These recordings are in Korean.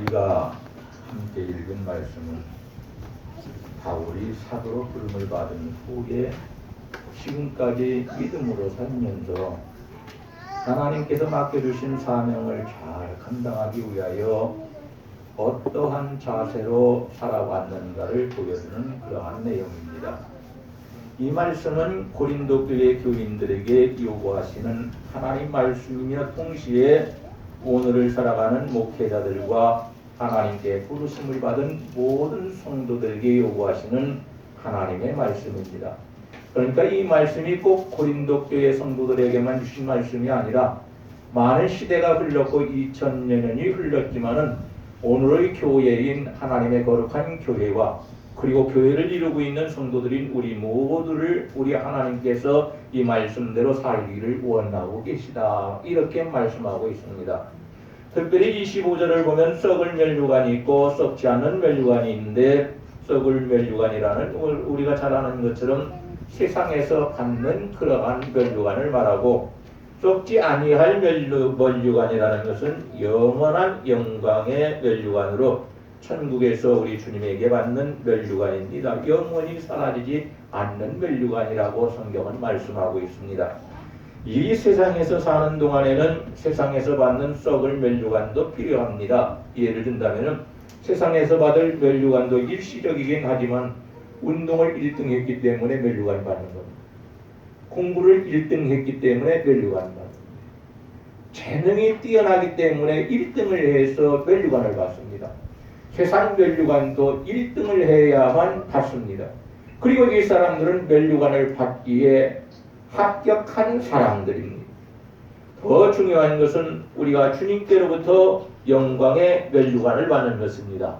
우리가 함께 읽은 말씀은 바울이 사도로 부름을 받은 후에 지금까지 믿음으로 살면서 하나님께서 맡겨주신 사명을 잘 감당하기 위하여 어떠한 자세로 살아왔는가를 보여주는 그러한 내용입니다. 이 말씀은 고린도 교회 교인들에게 요구하시는 하나님 말씀이며 동시에 오늘을 살아가는 목회자들과 하나님께 부르심을 받은 모든 성도들에게 요구하시는 하나님의 말씀입니다. 그러니까 이 말씀이 꼭 고린도 교회 성도들에게만 주신 말씀이 아니라 많은 시대가 흘렀고 2000년이 흘렀지만은 오늘의 교회인 하나님의 거룩한 교회와 그리고 교회를 이루고 있는 성도들인 우리 모두를 우리 하나님께서 이 말씀대로 살기를 원하고 계시다. 이렇게 말씀하고 있습니다. 특별히 25절을 보면 썩을 멸류관이 있고 썩지 않는 멸류관이 있는데 썩을 멸류관이라는 우리가 잘 아는 것처럼 세상에서 받는 그러한 멸류관을 말하고 썩지 아니할 멸류관이라는 것은 영원한 영광의 멸류관으로 천국에서 우리 주님에게 받는 멸류관입니다. 영원히 사라지지 않는 멸류관이라고 성경은 말씀하고 있습니다. 이 세상에서 사는 동안에는 세상에서 받는 썩을 멸류관도 필요합니다. 예를 든다면 세상에서 받을 멸류관도 일시적이긴 하지만 운동을 1등 했기 때문에 멸류관 받는 겁니다. 공부를 1등 했기 때문에 멸류관 받는 겁니다. 재능이 뛰어나기 때문에 1등을 해서 멸류관을 받습니다. 세상 멸류관도 1등을 해야만 받습니다. 그리고 이 사람들은 멸류관을 받기에 합격한 사람들입니다. 더 중요한 것은 우리가 주님께로부터 영광의 멸류관을 받는 것입니다.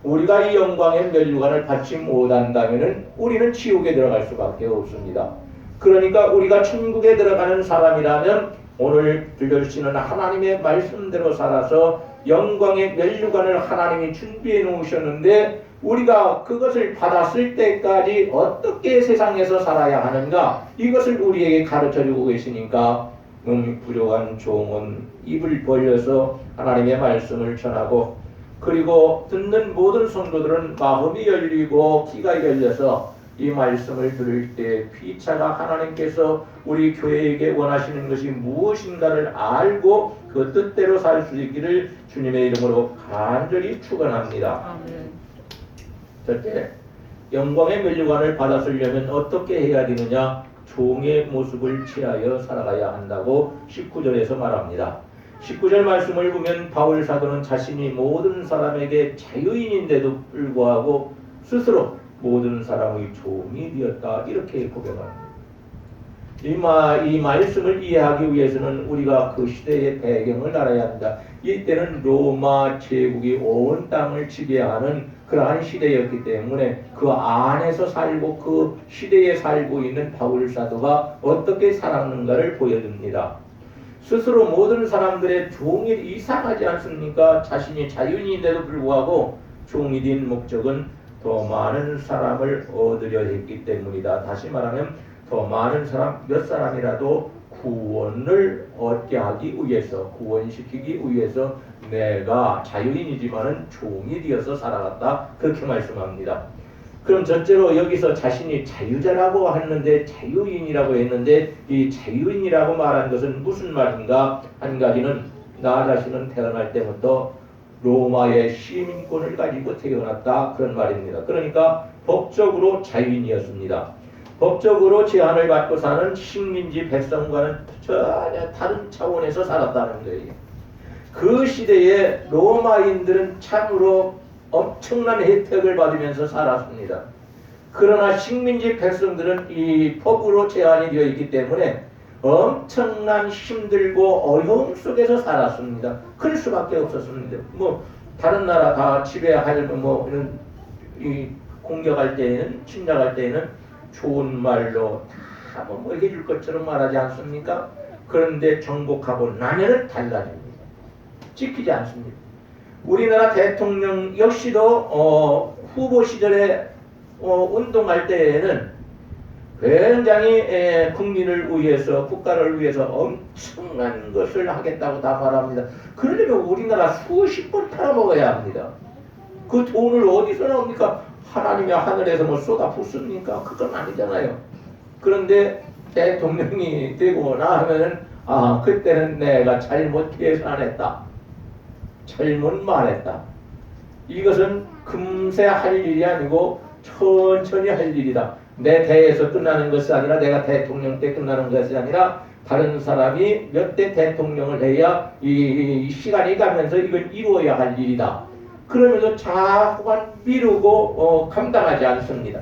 우리가 이 영광의 멸류관을 받지 못한다면 우리는 지옥에 들어갈 수밖에 없습니다. 그러니까 우리가 천국에 들어가는 사람이라면 오늘 들려주시는 하나님의 말씀대로 살아서 영광의 멸류관을 하나님이 준비해 놓으셨는데 우리가 그것을 받았을 때까지 어떻게 세상에서 살아야 하는가 이것을 우리에게 가르쳐주고 계시니까 부족한 종은 입을 벌려서 하나님의 말씀을 전하고 그리고 듣는 모든 성도들은 마음이 열리고 귀가 열려서 이 말씀을 들을 때 피차가 하나님께서 우리 교회에게 원하시는 것이 무엇인가를 알고 그 뜻대로 살 수 있기를 주님의 이름으로 간절히 축원합니다. 첫째, 영광의 멸류관을 받았으려면 어떻게 해야 되느냐? 종의 모습을 취하여 살아가야 한다고 19절에서 말합니다. 19절 말씀을 보면 바울 사도는 자신이 모든 사람에게 자유인인데도 불구하고 스스로 모든 사람의 종이 되었다 이렇게 고백합니다. 이 말씀을 이해하기 위해서는 우리가 그 시대의 배경을 알아야 한다. 이때는 로마 제국이 온 땅을 지배하는 그러한 시대였기 때문에 그 안에서 살고 그 시대에 살고 있는 바울 사도가 어떻게 살았는가를 보여줍니다. 스스로 모든 사람들의 종이 이상하지 않습니까? 자신이 자유인인데도 불구하고 종이 된 목적은 더 많은 사람을 얻으려 했기 때문이다. 다시 말하면 더 많은 사람, 몇 사람이라도 구원을 얻게 하기 위해서, 구원시키기 위해서 내가 자유인이지만은 종이 되어서 살아갔다. 그렇게 말씀합니다. 그럼 첫째로 여기서 자신이 자유자라고 하는데 자유인이라고 했는데 이 자유인이라고 말한 것은 무슨 말인가? 한 가지는 나 자신은 태어날 때부터 로마의 시민권을 가지고 태어났다 그런 말입니다. 그러니까 법적으로 자유인이었습니다. 법적으로 제한을 받고 사는 식민지 백성과는 전혀 다른 차원에서 살았다는 거예요. 그 시대에 로마인들은 참으로 엄청난 혜택을 받으면서 살았습니다. 그러나 식민지 백성들은 이 법으로 제한이 되어 있기 때문에 엄청난 힘들고 어려움 속에서 살았습니다. 그럴 수밖에 없었습니다. 다른 나라 다 지배할 이런 공격할 때에는 침략할 때에는 좋은 말로 다 해줄 것처럼 말하지 않습니까? 그런데 정복하고 나면은 달라집니다. 지키지 않습니다. 우리나라 대통령 역시도 후보 시절에 운동할 때에는 굉장히 국민을 위해서 국가를 위해서 엄청난 것을 하겠다고 다 말합니다. 그러려면 우리나라 수십 번 팔아먹어야 합니다. 그 돈을 어디서 나옵니까? 하나님이 하늘에서 뭐 쏟아 붓습니까? 그건 아니잖아요. 그런데 대통령이 되고 나면은 그때는 내가 잘못 계산했다. 잘못 말했다. 이것은 금세 할 일이 아니고 천천히 할 일이다. 내 대에서 끝나는 것이 아니라 내가 대통령 때 끝나는 것이 아니라 다른 사람이 몇 대 대통령을 해야 이 시간이 가면서 이걸 이루어야 할 일이다. 그러면서 자꾸만 미루고 감당하지 않습니다.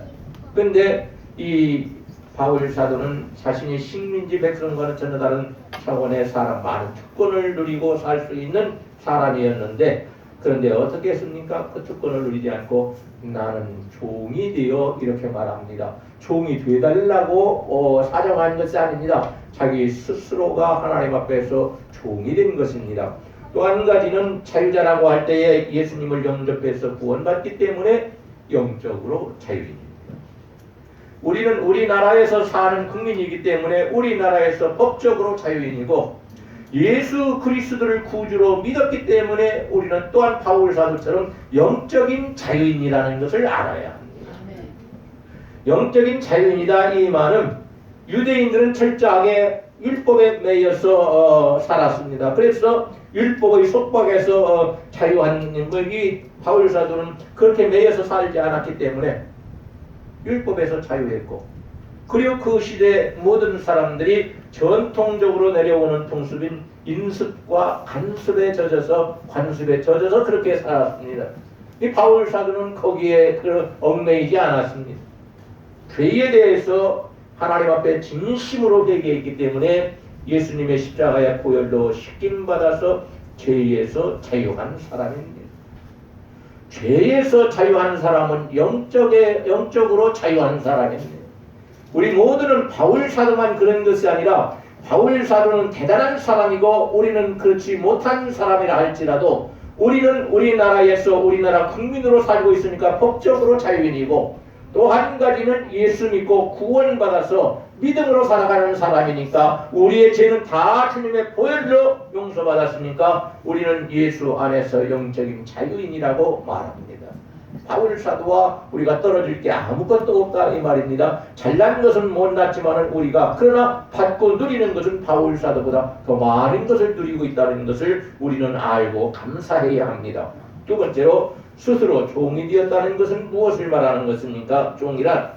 그런데 이 바울 사도는 자신이 식민지 백성과는 전혀 다른 차원의 사람, 많은 특권을 누리고 살 수 있는 사람이었는데, 그런데 어떻게 했습니까? 그 특권을 누리지 않고 나는 종이 되어 이렇게 말합니다. 종이 되달라고 사정한 것이 아닙니다. 자기 스스로가 하나님 앞에서 종이 된 것입니다. 또 한 가지는 자유자라고 할 때에 예수님을 영접해서 구원받기 때문에 영적으로 자유인입니다. 우리는 우리나라에서 사는 국민이기 때문에 우리나라에서 법적으로 자유인이고, 예수 그리스도를 구주로 믿었기 때문에 우리는 또한 바울 사도처럼 영적인 자유인이라는 것을 알아야 합니다. 영적인 자유인이다 이 말은 유대인들은 철저하게 율법에 매여서 살았습니다. 그래서 율법의 속박에서 자유한 이 바울 사도는 그렇게 매여서 살지 않았기 때문에 율법에서 자유했고, 그리고 그 시대 모든 사람들이 전통적으로 내려오는 풍습인 인습과 관습에 젖어서 그렇게 살았습니다. 이 바울 사도는 거기에 얽매이지 않았습니다. 죄에 대해서 하나님 앞에 진심으로 회개했기 때문에 예수님의 십자가의 보혈로 씻김받아서 죄에서 자유한 사람입니다. 죄에서 자유한 사람은 영적으로 자유한 사람입니다. 우리 모두는 바울 사도만 그런 것이 아니라 바울 사도는 대단한 사람이고 우리는 그렇지 못한 사람이라 할지라도 우리는 우리나라에서 우리나라 국민으로 살고 있으니까 법적으로 자유인이고, 또 한 가지는 예수 믿고 구원받아서 믿음으로 살아가는 사람이니까 우리의 죄는 다 주님의 보혈로 용서받았으니까 우리는 예수 안에서 영적인 자유인이라고 말합니다. 바울 사도와 우리가 떨어질 게 아무것도 없다 이 말입니다. 잘난 것은 못났지만 우리가 그러나 받고 누리는 것은 바울 사도보다 더 많은 것을 누리고 있다는 것을 우리는 알고 감사해야 합니다. 두 번째로, 스스로 종이 되었다는 것은 무엇을 말하는 것입니까? 종이란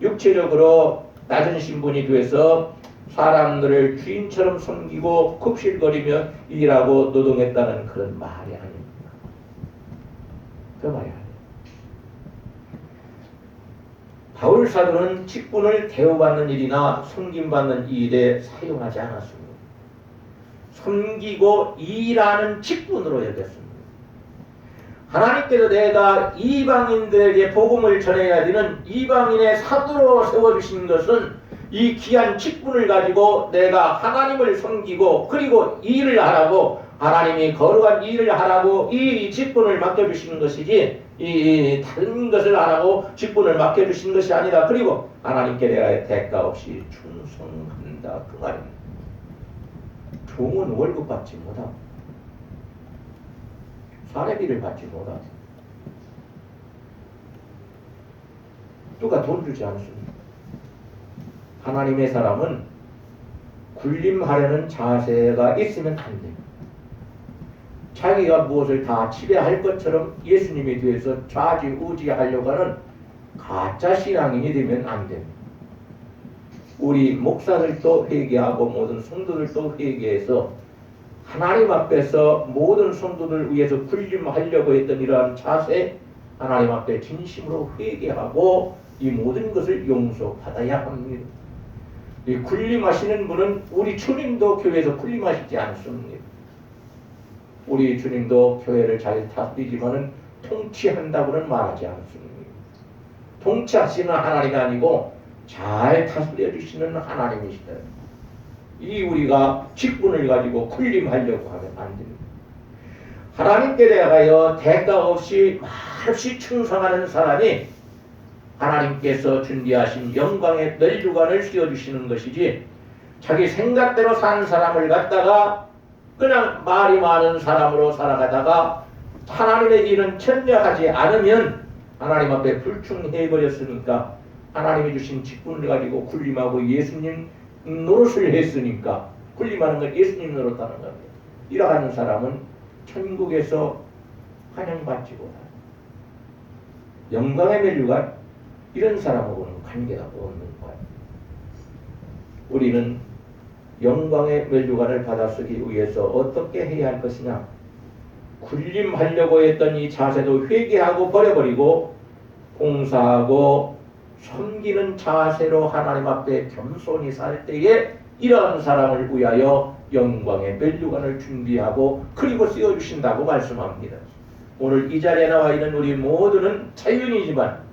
육체적으로 낮은 신분이 돼서 사람들을 주인처럼 섬기고 굽실거리며 일하고 노동했다는 그런 말이 아닙니다. 그 말이 아닙니다. 바울 사도는 직분을 대우받는 일이나 섬김받는 일에 사용하지 않았습니다. 섬기고 일하는 직분으로 여겼습니다. 하나님께서 내가 이방인들에게 복음을 전해야 되는 이방인의 사도로 세워주신 것은 이 귀한 직분을 가지고 내가 하나님을 섬기고 그리고 일을 하라고, 하나님이 거룩한 일을 하라고 이 직분을 맡겨주신 것이지 이 다른 것을 하라고 직분을 맡겨주신 것이 아니라, 그리고 하나님께 내가 대가 없이 충성한다 그 말입니다. 종은 월급 받지 못하고 사례비를 받지 못하고 누가 돈 주지 않습니다. 하나님의 사람은 군림하려는 자세가 있으면 안 됩니다. 자기가 무엇을 다 지배할 것처럼 예수님에 대해서 좌지우지하려고 하는 가짜 신앙인이 되면 안 됩니다. 우리 목사들도 회개하고 모든 성도들도 회개해서 하나님 앞에서 모든 성도들 위해서 군림하려고 했던 이러한 자세, 하나님 앞에 진심으로 회개하고 이 모든 것을 용서받아야 합니다. 이 군림하시는 분은 우리 주님도 교회에서 군림하시지 않습니다. 우리 주님도 교회를 잘 다스리지만은 통치한다고는 말하지 않습니다. 통치하시는 하나님이 아니고 잘 다스려 주시는 하나님이시다. 이 우리가 직분을 가지고 군림하려고 하면 안 됩니다. 하나님께 대하여 대가 없이 말없이 충성하는 사람이 하나님께서 준비하신 영광의 멸류관을 씌워주시는 것이지, 자기 생각대로 사는 사람을 갖다가 그냥 말이 많은 사람으로 살아가다가 하나님의 일은 참여하지 않으면 하나님 앞에 불충해버렸으니까, 하나님이 주신 직분을 가지고 군림하고 예수님 노릇을 했으니까, 군림하는 건 예수님 노릇하는 겁니다. 이러한 사람은 천국에서 환영받지 못합니다. 영광의 멸류관, 이런 사람하고는 관계가 없는 거예요. 우리는 영광의 멸류관을 받아쓰기 위해서 어떻게 해야 할 것이냐? 군림하려고 했던 이 자세도 회개하고 버려버리고 봉사하고 섬기는 자세로 하나님 앞에 겸손히 살 때에 이러한 사람을 위하여 영광의 멸류관을 준비하고 그리고 씌워주신다고 말씀합니다. 오늘 이 자리에 나와 있는 우리 모두는 자유인이지만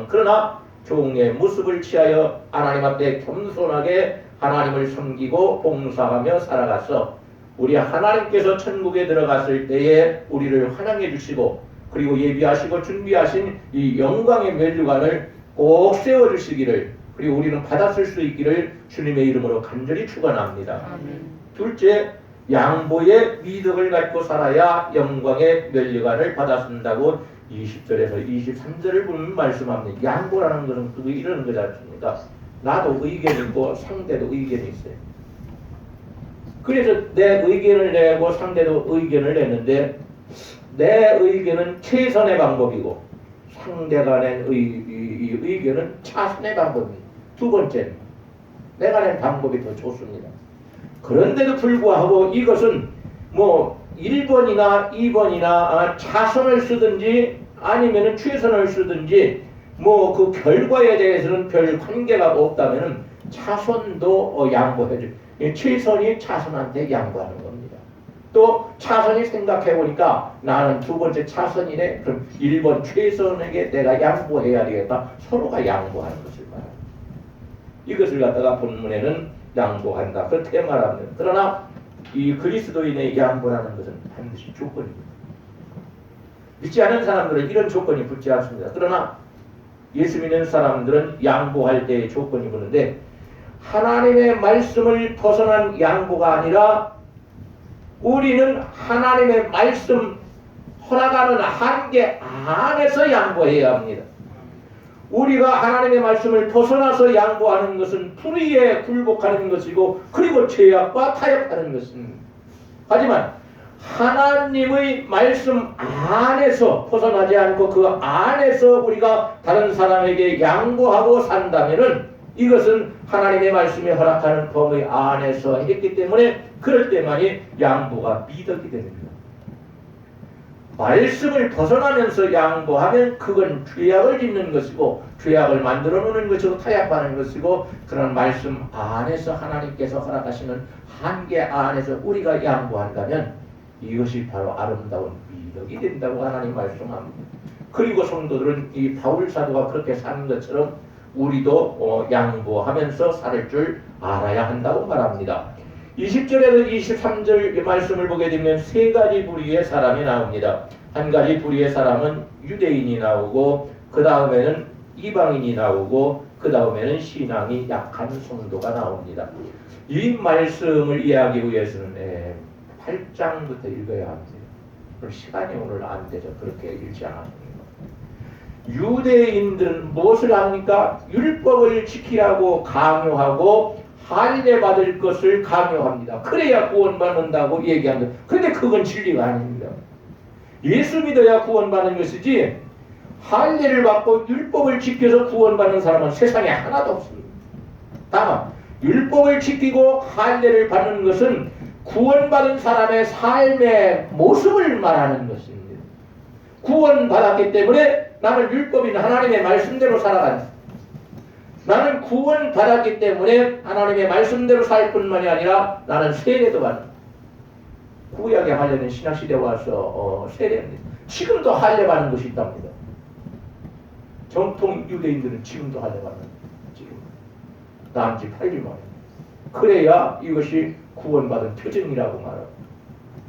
그러나 종의 모습을 취하여 하나님 앞에 겸손하게 하나님을 섬기고 봉사하며 살아가서 우리 하나님께서 천국에 들어갔을 때에 우리를 환영해 주시고 그리고 예비하시고 준비하신 이 영광의 멸류관을 꼭 세워주시기를, 그리고 우리는 받았을 수 있기를 주님의 이름으로 간절히 축원합니다. 둘째, 양보의 미덕을 갖고 살아야 영광의 멸류관을 받아쓴다고 20절에서 23절을 보면 말씀합니다. 양보라는 것은 그거 이러는 거지 않습니까? 나도 의견이 있고 상대도 의견이 있어요. 그래서 내 의견을 내고 상대도 의견을 내는데, 내 의견은 최선의 방법이고 상대가 낸 의견은 차선의 방법입니다. 두 번째는 내가 낸 방법이 더 좋습니다. 그런데도 불구하고 이것은 뭐 1번이나 2번이나 차선을 쓰든지 아니면 최선을 쓰든지 뭐 그 결과에 대해서는 별 관계가 없다면 차선도 양보해줘. 최선이 차선한테 양보하는 겁니다. 또 차선이 생각해보니까 나는 두 번째 차선이네. 그럼 1번 최선에게 내가 양보해야 되겠다. 서로가 양보하는 것을 말합니다. 이것을 갖다가 본문에는 양보한다, 그렇게 말합니다. 그러나 이 그리스도인의 양보라는 것은 반드시 조건입니다. 믿지 않은 사람들은 이런 조건이 붙지 않습니다. 그러나 예수 믿는 사람들은 양보할 때의 조건이 붙는데, 하나님의 말씀을 벗어난 양보가 아니라 우리는 하나님의 말씀 허락하는 한계 안에서 양보해야 합니다. 우리가 하나님의 말씀을 벗어나서 양보하는 것은 불의에 굴복하는 것이고 그리고 죄악과 타협하는 것입니다. 하지만 하나님의 말씀 안에서 벗어나지 않고 그 안에서 우리가 다른 사람에게 양보하고 산다면은 이것은 하나님의 말씀이 허락하는 범위 안에서 했기 때문에 그럴 때만이 양보가 미덕이 됩니다. 말씀을 벗어나면서 양보하면 그건 죄악을 짓는 것이고 죄악을 만들어 놓는 것이고 타협하는 것이고, 그런 말씀 안에서 하나님께서 허락하시는 한계 안에서 우리가 양보한다면 이것이 바로 아름다운 미덕이 된다고 하나님 말씀합니다. 그리고 성도들은 이 바울 사도가 그렇게 사는 것처럼 우리도 양보하면서 살 줄 알아야 한다고 말합니다. 20절에서 23절 말씀을 보게 되면 세 가지 부류의 사람이 나옵니다. 한 가지 부류의 사람은 유대인이 나오고, 그 다음에는 이방인이 나오고, 그 다음에는 신앙이 약한 성도가 나옵니다. 이 말씀을 이해하기 위해서는 8장부터 읽어야 합니다. 시간이 오늘 안 되죠. 그렇게 읽지 않았습니다. 유대인들은 무엇을 합니까? 율법을 지키라고 강요하고 할례 받을 것을 강요합니다. 그래야 구원받는다고 얘기합니다. 그런데 그건 진리가 아닙니다. 예수 믿어야 구원받는 것이지 할례를 받고 율법을 지켜서 구원받는 사람은 세상에 하나도 없습니다. 다만 율법을 지키고 할례를 받는 것은 구원받은 사람의 삶의 모습을 말하는 것입니다. 구원받았기 때문에 나는 율법인 하나님의 말씀대로 살아간다. 나는 구원받았기 때문에 하나님의 말씀대로 살 뿐만이 아니라 나는 세례도 받는다. 구약의 할례는 신약시대에 와서 세례합니다. 지금도 할례 받는 것이 있답니다. 정통 유대인들은 지금도 할례 받는다. 지금 난지 8일 만에. 그래야 이것이 구원받은 표징이라고 말합니다.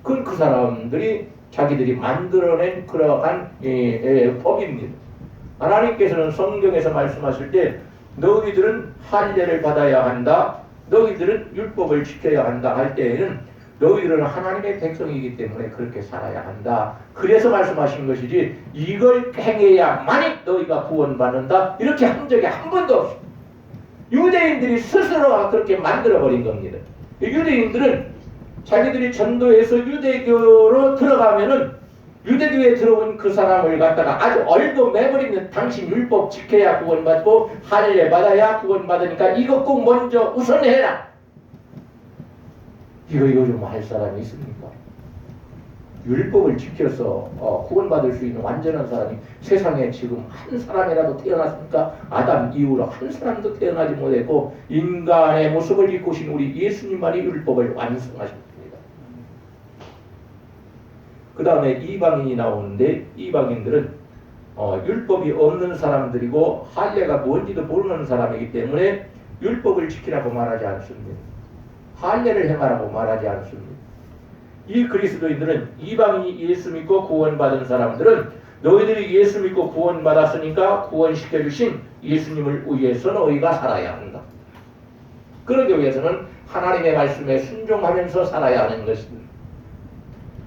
그건 그 사람들이 자기들이 만들어낸 그러한 법입니다. 하나님께서는 성경에서 말씀하실 때 너희들은 할례를 받아야 한다, 너희들은 율법을 지켜야 한다 할 때에는 너희들은 하나님의 백성이기 때문에 그렇게 살아야 한다. 그래서 말씀하신 것이지 이걸 행해야만이 너희가 구원받는다 이렇게 한 적이 한 번도 없습니다. 유대인들이 스스로가 그렇게 만들어버린 겁니다. 유대인들은 자기들이 전도해서 유대교로 들어가면은 유대교에 들어온 그 사람을 갖다가 아주 얽어매버리면 당신 율법 지켜야 구원받고 할례 받아야 구원받으니까 이거 꼭 먼저 우선해라. 이거 요즘 할 사람이 있습니까? 율법을 지켜서 구원받을 수 있는 완전한 사람이 세상에 지금 한 사람이라도 태어났습니까? 아담 이후로 한 사람도 태어나지 못했고 인간의 모습을 입고신 우리 예수님만이 율법을 완성하셨습니다. 그 다음에 이방인이 나오는데 이방인들은 율법이 없는 사람들이고 할례가 뭔지도 모르는 사람이기 때문에 율법을 지키라고 말하지 않습니다. 할례를 행하라고 말하지 않습니다. 이 그리스도인들은 이방인이 예수 믿고 구원받은 사람들은 너희들이 예수 믿고 구원받았으니까 구원시켜주신 예수님을 위해서 너희가 살아야 한다. 그러기 위해서는 하나님의 말씀에 순종하면서 살아야 하는 것입니다.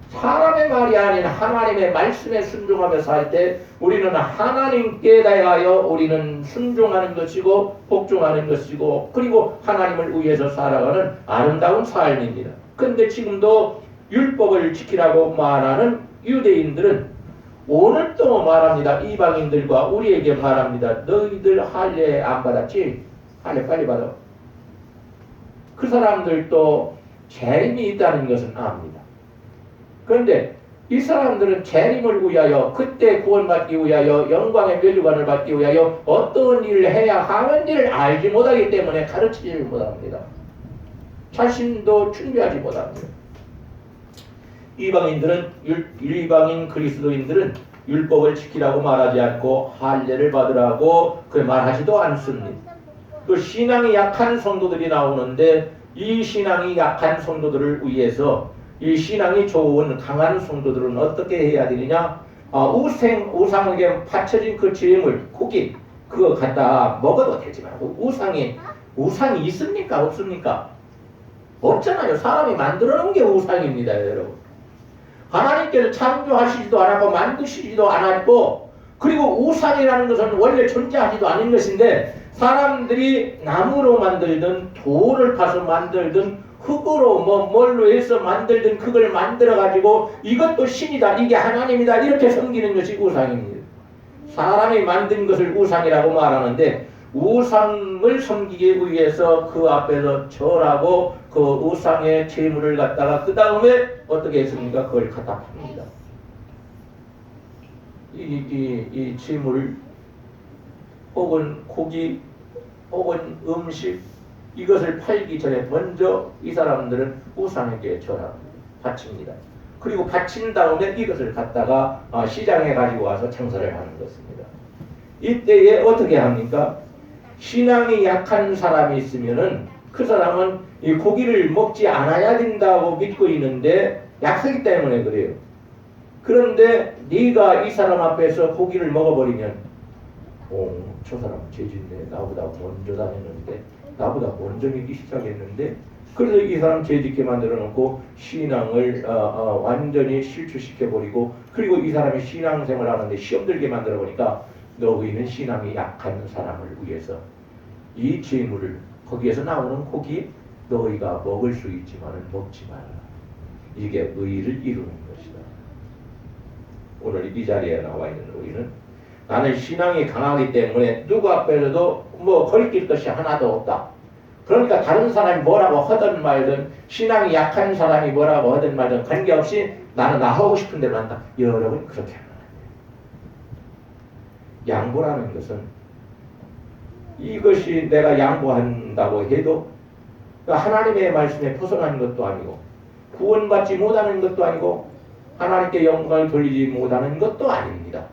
사람의 말이 아닌 하나님의 말씀에 순종하며 살 때 우리는 하나님께 대하여 우리는 순종하는 것이고 복종하는 것이고 그리고 하나님을 위해서 살아가는 아름다운 삶입니다. 그런데 지금도 율법을 지키라고 말하는 유대인들은 오늘도 말합니다. 이방인들과 우리에게 말합니다. 너희들 할례 안 받았지? 할례 빨리 받아. 그 사람들도 재림이 있다는 것은 압니다. 그런데 이 사람들은 재림을 위하여 그때 구원받기 위하여 영광의 면류관을 받기 위하여 어떤 일을 해야 하는지를 알지 못하기 때문에 가르치지 못합니다. 자신도 준비하지 못합니다. 일방인 그리스도인들은 율법을 지키라고 말하지 않고 할례를 받으라고 그 말하지도 않습니다. 또 신앙이 약한 성도들이 나오는데 이 신앙이 약한 성도들을 위해서 이 신앙이 좋은 강한 성도들은 어떻게 해야 되느냐? 우상에게 바쳐진 그 제물, 고기 그거 갖다 먹어도 되지만 우상이 있습니까? 없습니까? 없잖아요. 사람이 만들어 놓은 게 우상입니다, 여러분. 하나님께서 창조하시지도 않았고 만드시지도 않았고 그리고 우상이라는 것은 원래 존재하지도 않은 것인데 사람들이 나무로 만들든 돌을 파서 만들든 흙으로 뭘로 해서 만들든 그걸 만들어 가지고 이것도 신이다 이게 하나님이다 이렇게 섬기는 것이 우상입니다. 사람이 만든 것을 우상이라고 말하는데 우상을 섬기기 위해서 그 앞에서 절하고 그 우상의 제물을 갖다가 그 다음에 어떻게 했습니까? 그걸 갖다 팝니다. 이 제물 혹은 고기 혹은 음식 이것을 팔기 전에 먼저 이 사람들은 우상에게 절합니다. 바칩니다. 그리고 바친 다음에 이것을 갖다가 시장에 가지고 와서 장사를 하는 것입니다. 이때에 어떻게 합니까? 신앙이 약한 사람이 있으면은 그 사람은 이 고기를 먹지 않아야 된다고 믿고 있는데 약하기 때문에 그래요. 그런데 네가 이 사람 앞에서 고기를 먹어버리면 저 사람 죄짓네. 나보다 먼저 다녔는데 나보다 먼저 믿기 시작했는데 그래서 이 사람 죄짓게 만들어 놓고 신앙을 완전히 실추시켜버리고 그리고 이 사람이 신앙생활을 하는데 시험 들게 만들어 보니까 너희는 신앙이 약한 사람을 위해서 이 재물을 거기에서 나오는 고기 너희가 먹을 수 있지만 먹지 말라. 이게 의를 이루는 것이다. 오늘 이 자리에 나와 있는 우리는 나는 신앙이 강하기 때문에 누구 앞에서도 거리낄 것이 하나도 없다. 그러니까 다른 사람이 뭐라고 하든 말든 신앙이 약한 사람이 뭐라고 하든 말든 관계없이 나는 나 하고 싶은 대로 한다. 여러분 그렇게 하면 양보라는 것은 이것이 내가 양보한다고 해도 하나님의 말씀에 벗어나는 것도 아니고 구원받지 못하는 것도 아니고 하나님께 영광을 돌리지 못하는 것도 아닙니다.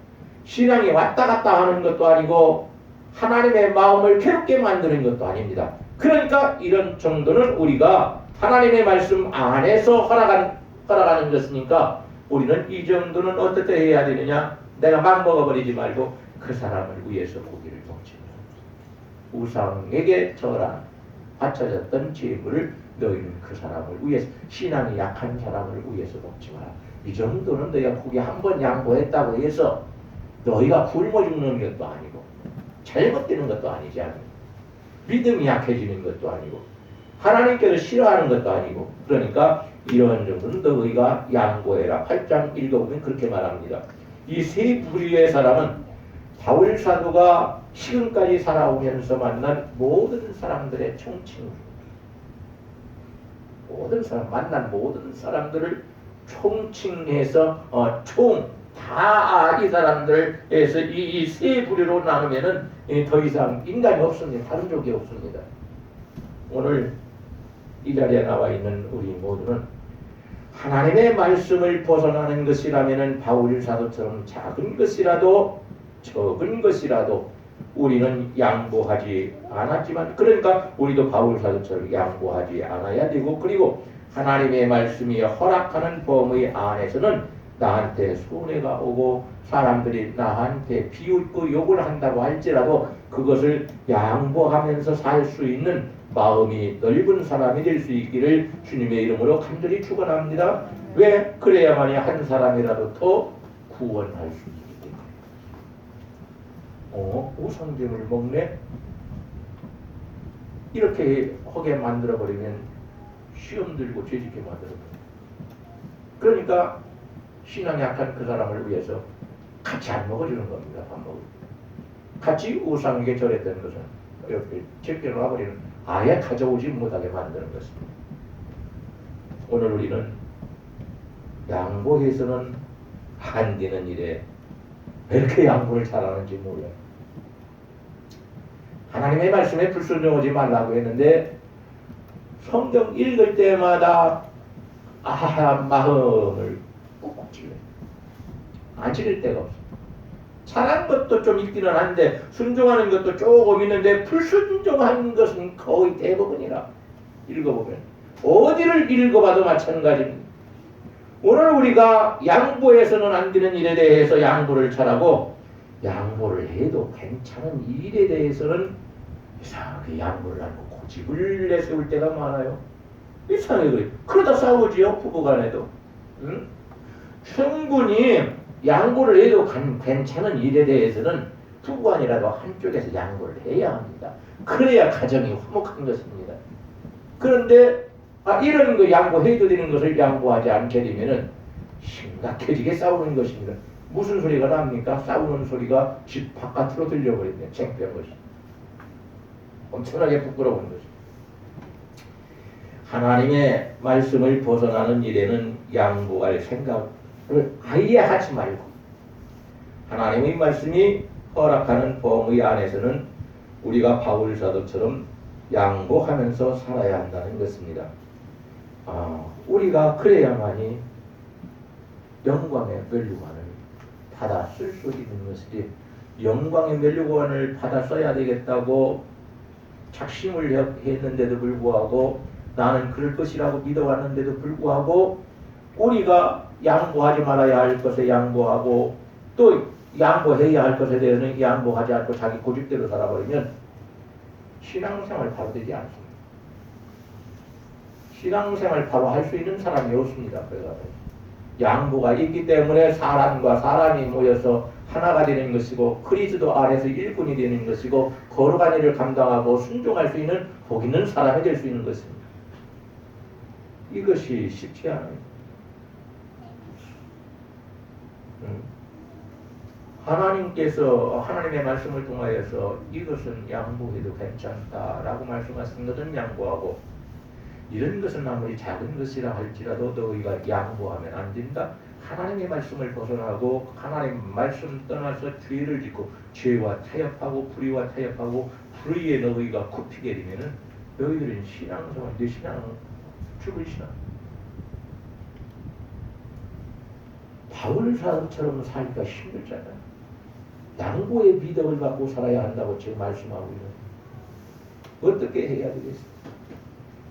신앙이 왔다 갔다 하는 것도 아니고 하나님의 마음을 괴롭게 만드는 것도 아닙니다. 그러니까 이런 정도는 우리가 하나님의 말씀 안에서 허락하는 것이니까 우리는 이 정도는 어떻게 해야 되느냐? 내가 막 먹어버리지 말고 그 사람을 위해서 고기를 먹지 마. 우상에게 절한 바쳐졌던 제물을 너희는 그 사람을 위해서, 신앙이 약한 사람을 위해서 먹지 마라. 이 정도는 너희가 고기 한 번 양보했다고 해서 너희가 굶어 죽는 것도 아니고 잘못되는 것도 아니지 않니? 믿음이 약해지는 것도 아니고 하나님께서 싫어하는 것도 아니고, 그러니까 이런 정도는 너희가 양보해라. 8장 읽어보면 그렇게 말합니다. 이 세 부류의 사람은 바울 사도가 지금까지 살아오면서 만난 모든 사람들의 총칭, 모든 사람 만난 모든 사람들을 총칭해서 다 이 사람들에서 이 세 부류로 나누면은 더 이상 인간이 없습니다. 다른 족이 없습니다. 오늘 이 자리에 나와 있는 우리 모두는 하나님의 말씀을 벗어나는 것이라면은 바울 사도처럼 작은 것이라도 적은 것이라도 우리는 양보하지 않았지만, 그러니까 우리도 바울 사도처럼 양보하지 않아야 되고, 그리고 하나님의 말씀이 허락하는 범위 안에서는 나한테 손해가 오고 사람들이 나한테 비웃고 욕을 한다고 할지라도 그것을 양보하면서 살 수 있는 마음이 넓은 사람이 될 수 있기를 주님의 이름으로 간절히 축원합니다. 왜? 그래야만이 한 사람이라도 더 구원할 수 있기 때문에. 우상제물 먹네? 이렇게 하게 만들어버리면 시험 들고 죄짓게 만들어버려요. 그러니까 신앙이 약한 그 사람을 위해서 같이 안 먹어주는 겁니다. 안 먹어요. 같이 우상에게 절했던 것은 이렇게 제껴놔버리는, 아예 가져오지 못하게 만드는 것입니다. 오늘 우리는 양보해서는 안 되는 일에 왜 이렇게 양보를 잘하는지 몰라요. 하나님의 말씀에 불순종하지 말라고 했는데 성경 읽을 때마다 마음을 꾹꾹 찔러요. 안 찔릴 데가 없어. 잘한 것도 좀 있기는 한데 순종하는 것도 조금 있는데 불순종한 것은 거의 대부분이라. 읽어보면 어디를 읽어봐도 마찬가지입니다. 오늘 우리가 양보해서는 안 되는 일에 대해서 양보를 잘하고, 양보를 해도 괜찮은 일에 대해서는 이상하게 양보를 하고 고집을 내세울 때가 많아요. 이상하게 그래요. 그러다 싸우지요, 부부간에도. 응? 충분히 양보를 해도 괜찮은 일에 대해서는 부부간이라도 한쪽에서 양보를 해야 합니다. 그래야 가정이 화목한 것입니다. 그런데 이런 거 양보해도 되는 것을 양보하지 않게 되면은 심각해지게 싸우는 것입니다. 무슨 소리가 납니까? 싸우는 소리가 집 바깥으로 들려버리면 창피한 것이. 엄청나게 부끄러운 것이. 하나님의 말씀을 벗어나는 일에는 양보할 생각을 아예 하지 말고, 하나님의 말씀이 허락하는 범위 안에서는 우리가 바울 사도처럼 양보하면서 살아야 한다는 것입니다. 우리가 그래야만이 영광의 면류관을 받아 쓸 수 있는 것이지, 영광의 면류관을 받아 써야 되겠다고 작심을 했는데도 불구하고, 나는 그럴 것이라고 믿어왔는데도 불구하고 우리가 양보하지 말아야 할 것에 양보하고 또 양보해야 할 것에 대해서는 양보하지 않고 자기 고집대로 살아버리면 신앙생활 바로 되지 않습니다. 신앙생활 바로 할 수 있는 사람이 없습니다. 그래서 양보가 있기 때문에 사람과 사람이 모여서 하나가 되는 것이고, 그리스도 안에서 일꾼이 되는 것이고, 거룩한 일을 감당하고 순종할 수 있는 복 있는 사람이 될 수 있는 것입니다. 이것이 쉽지 않아요. 하나님께서 하나님의 말씀을 통하여서 이것은 양보해도 괜찮다라고 말씀하신 것은 양보하고, 이런 것은 아무리 작은 것이라 할지라도 너희가 양보하면 안 된다. 하나님의 말씀을 벗어나고 하나님 말씀 떠나서 죄를 짓고 죄와 타협하고 불의와 타협하고 불의에 너희가 굽히게 되면은 너희들은 신앙생활, 내 신앙은 죽을 신앙. 바울 사도처럼 살기가 힘들잖아요. 양보의 미덕을 갖고 살아야 한다고 지금 말씀하고 있는, 어떻게 해야 되겠어요?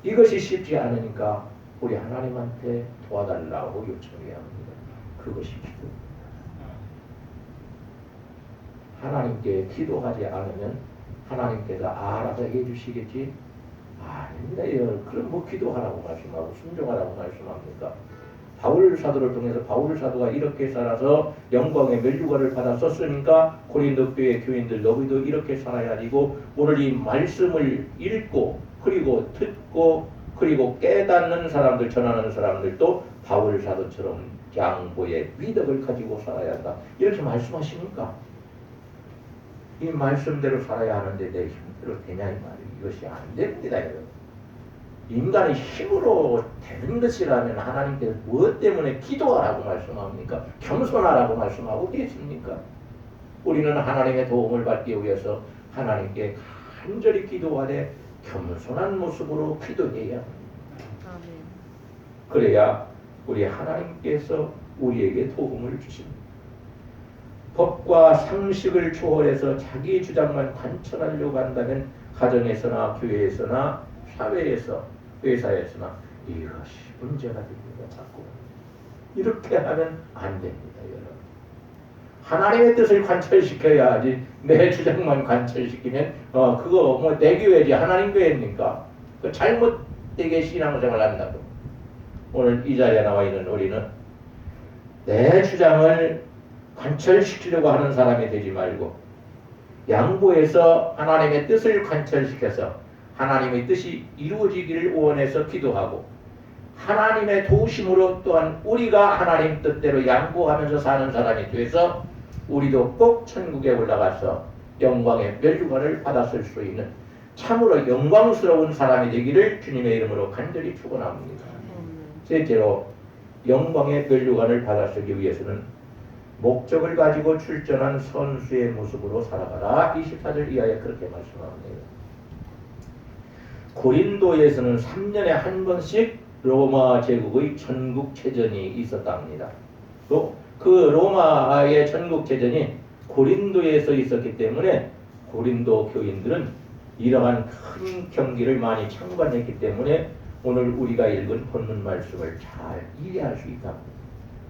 이것이 쉽지 않으니까 우리 하나님한테 도와달라고 요청해야 합니다. 그것이 기도입니다. 하나님께 기도하지 않으면 하나님께서 알아서 해주시겠지? 아닙니다. 그럼 뭐 기도하라고 말씀하고 순종하라고 말씀합니까? 바울 사도를 통해서 바울 사도가 이렇게 살아서 영광의 면류관을 받아 썼으니까 고린도 교회 교인들 너희도 이렇게 살아야 하고 오늘 이 말씀을 읽고 그리고 듣고 그리고 깨닫는 사람들 전하는 사람들도 바울 사도처럼 양보의 미덕을 가지고 살아야 한다. 이렇게 말씀하시니까 이 말씀대로 살아야 하는데 내 힘대로 되냐 이 말이에요. 이것이 안 됩니다. 여러분. 인간의 힘으로 되는 것이라면 하나님께서 무엇 때문에 기도하라고 말씀합니까? 겸손하라고 말씀하고 계십니까? 우리는 하나님의 도움을 받기 위해서 하나님께 간절히 기도하되 겸손한 모습으로 기도해야 합니다. 그래야 우리 하나님께서 우리에게 도움을 주십니다. 법과 상식을 초월해서 자기 주장만 관철하려고 한다면 가정에서나 교회에서나 사회에서 회사에서나 이것이 문제가 됩니다. 자꾸 이렇게 하면 안 됩니다. 여러분. 하나님의 뜻을 관철시켜야 하지 내 주장만 관철시키면 그거 뭐 내 교회지 하나님 교회입니까? 그 잘못되게 신앙생활 한다고. 오늘 이 자리에 나와 있는 우리는 내 주장을 관철시키려고 하는 사람이 되지 말고 양보해서 하나님의 뜻을 관철시켜서 하나님의 뜻이 이루어지기를 원해서 기도하고 하나님의 도우심으로 또한 우리가 하나님 뜻대로 양보하면서 사는 사람이 돼서 우리도 꼭 천국에 올라가서 영광의 면류관을 받았을 수 있는 참으로 영광스러운 사람이 되기를 주님의 이름으로 간절히 축원합니다. 셋째로 영광의 면류관을 받아쓰기 위해서는 목적을 가지고 출전한 선수의 모습으로 살아가라. 24절 이하에 그렇게 말씀합니다. 고린도에서는 3년에 한 번씩 로마 제국의 전국체전이 있었답니다. 또 그 로마의 전국체전이 고린도에서 있었기 때문에 고린도 교인들은 이러한 큰 경기를 많이 참관했기 때문에 오늘 우리가 읽은 본문 말씀을 잘 이해할 수 있답니다.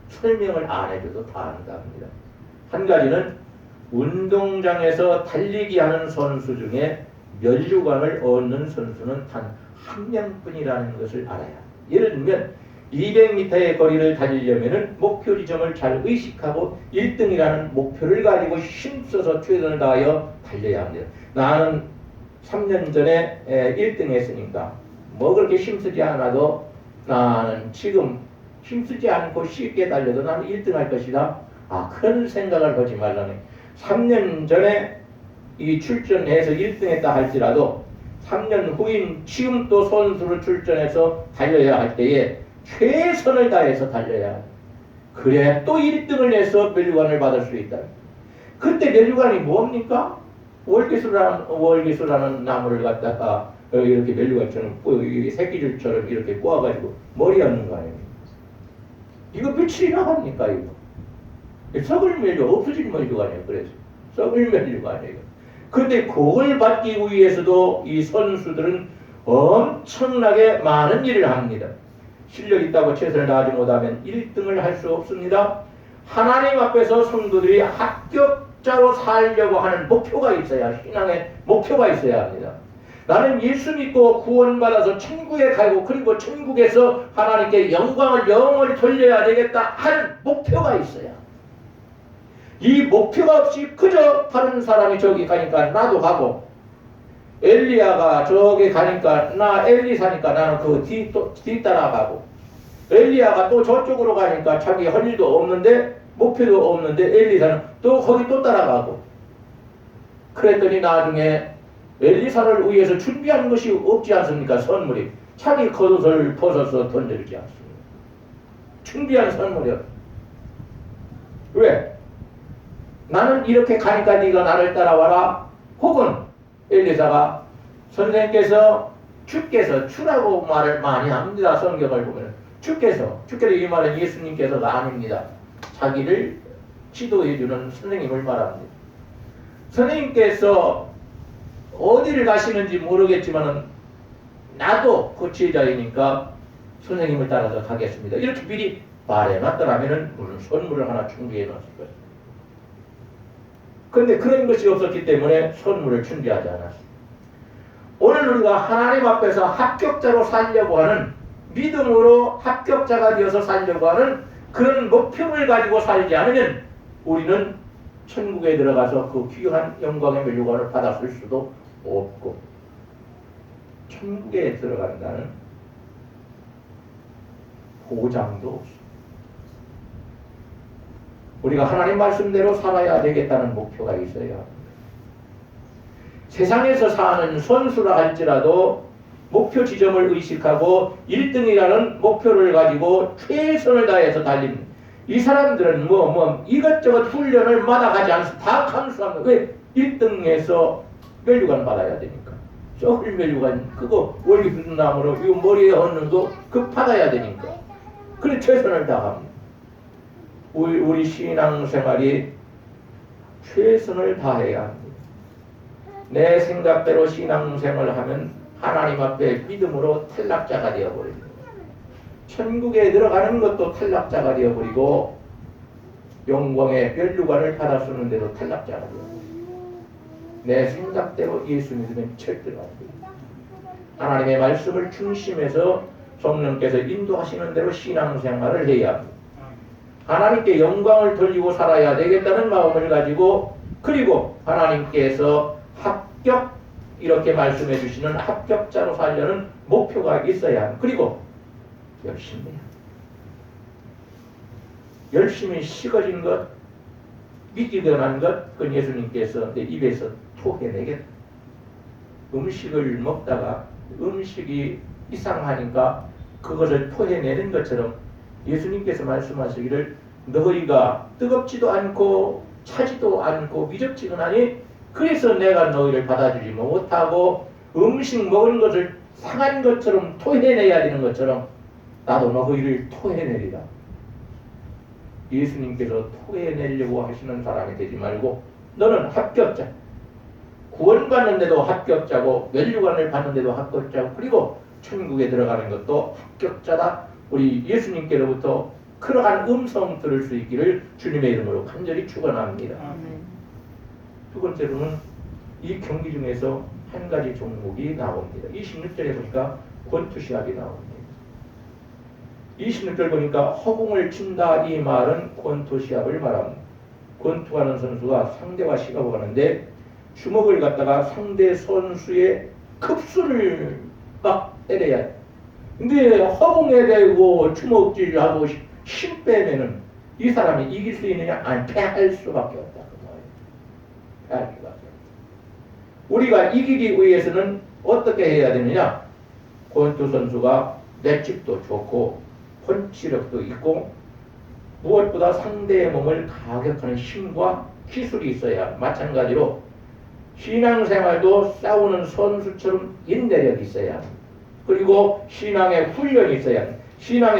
설명을 안 해줘도 다 안답니다. 한 가지는 운동장에서 달리기 하는 선수 중에 면류관을 얻는 선수는 단 한 명뿐이라는 것을 알아야 합니다. 예를 들면 200m의 거리를 달리려면 목표 지점을 잘 의식하고 1등이라는 목표를 가지고 힘써서 최선을 다하여 달려야 합니다. 나는 3년 전에 1등 했으니까 뭐 그렇게 힘쓰지 않아도 나는 지금 힘쓰지 않고 쉽게 달려도 나는 1등 할 것이다. 그런 생각을 하지 말라네. 3년 전에 이 출전해서 1등 했다 할지라도 3년 후인 지금 또 선수로 출전해서 달려야 할 때에 최선을 다해서 달려야 해. 그래야 또 1등을 내서 면류관을 받을 수 있다. 그때 면류관이 뭡니까? 월계수라는 나무를 갖다가 이렇게 면류관처럼 새끼줄처럼 이렇게 꼬아가지고 머리 얹는 거 아닙니까? 이거 며칠이나 합니까 이거? 썩을 면류 없어질 면류관이에요. 그래서 썩을 면류관이에요. 그런데 그걸 받기 위해서도 이 선수들은 엄청나게 많은 일을 합니다. 실력 있다고 최선을 다하지 못하면 1등을 할 수 없습니다. 하나님 앞에서 성도들이 합격자로 살려고 하는 목표가 있어야 신앙의 목표가 있어야 합니다. 나는 예수 믿고 구원받아서 천국에 가고 그리고 천국에서 하나님께 영광을 영원히 돌려야 되겠다 하는 목표가 있어야 합니다. 이 목표가 없이 그저 다른 사람이 저기 가니까 나도 가고 엘리야가 저기 가니까 나 엘리사니까 나는 그 뒤따라가고 엘리야가 또 저쪽으로 가니까 자기 할 일도 없는데 목표도 없는데 엘리사는 또 거기 또 따라가고 그랬더니 나중에 엘리사를 위해서 준비한 것이 없지 않습니까? 선물이 자기 겉옷을 벗어서 던져주지 않습니다. 준비한 선물이요. 왜? 나는 이렇게 가니까 네가 나를 따라와라. 혹은 엘리사가 선생님께서 주께서 주라고 말을 많이 합니다. 성경을 보면 주께서 이 말은 예수님께서가 아닙니다. 자기를 지도해주는 선생님을 말합니다. 선생님께서 어디를 가시는지 모르겠지만은 나도 그 제자이니까 선생님을 따라서 가겠습니다. 이렇게 미리 말해놨더라면은 무슨 선물을 하나 준비해 놨을 거예요. 그런데 그런 것이 없었기 때문에 선물을 준비하지 않았어요. 오늘 우리가 하나님 앞에서 합격자로 살려고 하는, 믿음으로 합격자가 되어서 살려고 하는 그런 목표를 가지고 살지 않으면 우리는 천국에 들어가서 그 귀한 영광의 멸류관을 받았을 수도 없고, 천국에 들어간다는 보장도 없습니다. 우리가 하나님 말씀대로 살아야 되겠다는 목표가 있어야 합니다. 세상에서 사는 선수라 할지라도 목표 지점을 의식하고 1등이라는 목표를 가지고 최선을 다해서 달립니다. 이 사람들은 이것저것 훈련을 마다하지 않습니다. 다 감수합니다. 왜? 1등에서 멸류관 받아야 되니까. 썩을 멸류관, 그거 월급 나무로 이 머리에 얹는 거 그거 받아야 되니까. 그래 최선을 다합니다. 우리 신앙생활이 최선을 다해야 합니다. 내 생각대로 신앙생활을 하면 하나님 앞에 믿음으로 탈락자가 되어버립니다. 천국에 들어가는 것도 탈락자가 되어버리고 영광의 멸류관을 받았었는데도 탈락자가 되어버립니다. 내 생각대로 예수 믿으면 절대로 안 됩니다. 하나님의 말씀을 중심해서 성령께서 인도하시는 대로 신앙생활을 해야 합니다. 하나님께 영광을 돌리고 살아야 되겠다는 마음을 가지고, 그리고 하나님께서 합격, 이렇게 말씀해 주시는 합격자로 살려는 목표가 있어야 합니다. 그리고 열심히 해야 합니다. 열심히 식어진 것, 미지근한 것, 그건 예수님께서 내 입에서 토해내겠다. 음식을 먹다가 음식이 이상하니까 그것을 토해내는 것처럼 예수님께서 말씀하시기를 너희가 뜨겁지도 않고 차지도 않고 미적지근하니 그래서 내가 너희를 받아주지 못하고 음식 먹은 것을 상한 것처럼 토해내야 되는 것처럼 나도 너희를 토해내리라. 예수님께서 토해내려고 하시는 사람이 되지 말고 너는 합격자, 구원받는데도 합격자고 멸류관을 받는데도 합격자고 그리고 천국에 들어가는 것도 합격자다. 우리 예수님께로부터 그러한 음성 들을 수 있기를 주님의 이름으로 간절히 축원합니다. 두 번째로는 이 경기 중에서 한 가지 종목이 나옵니다. 26절에 보니까 권투시합이 나옵니다. 26절 보니까 허공을 친다, 이 말은 권투시합을 말합니다. 권투하는 선수가 상대와 시합을 하는데 주먹을 갖다가 상대 선수의 급수를 막 때려야 해. 근데 허공에 대고 주먹질하고 힘 빼면은 이 사람이 이길 수 있느냐? 아니, 패할 수밖에 없다. 패할 수밖에 없다. 우리가 이기기 위해서는 어떻게 해야 되느냐? 권투 선수가 맷집도 좋고 펀치력도 있고 무엇보다 상대의 몸을 가격하는 힘과 기술이 있어야, 마찬가지로 신앙생활도 싸우는 선수처럼 인내력이 있어야, 그리고 신앙의 훈련이 있어야, 신앙의